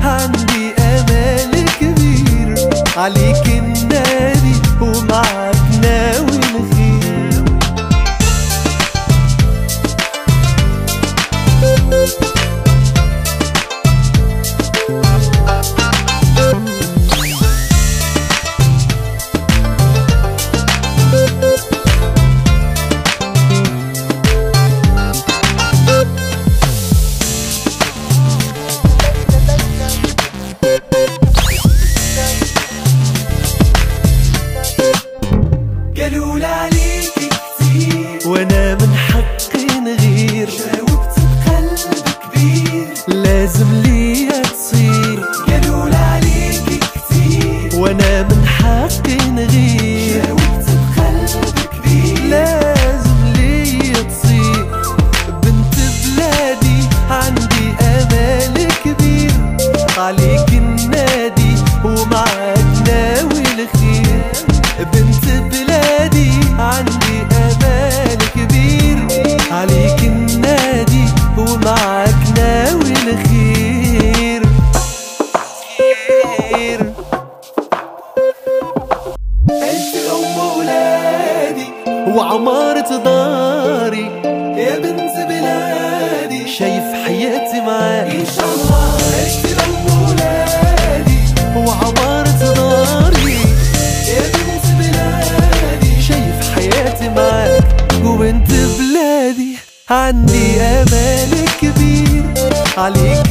عندي امال كبير عليك النادي ومعاك ناوي الخير. قالوا لي عليك كتير وانا من حقي نغير، جاوبت بقلب كبير لازم ليا تصير. قالوا لي عليك كتير وانا من حقي نغير، جاوبت بقلب كبير لازم ليا تصير. بنت بلادي عندي امال كبير عليك النادي ومعاك ناوي الخير. بنت بلادي عندي امال كبير عليك النادي ومعاك ناوي الخير. انت ام ولادي وعمارة داري يا بنت بلادي، شايف حياتي معاك ان شاء الله. انت ام ولادي وعمارة داري يا بنت بلادي، شايف حياتي معاك. وبنت بلادي عندي امال كبير عليك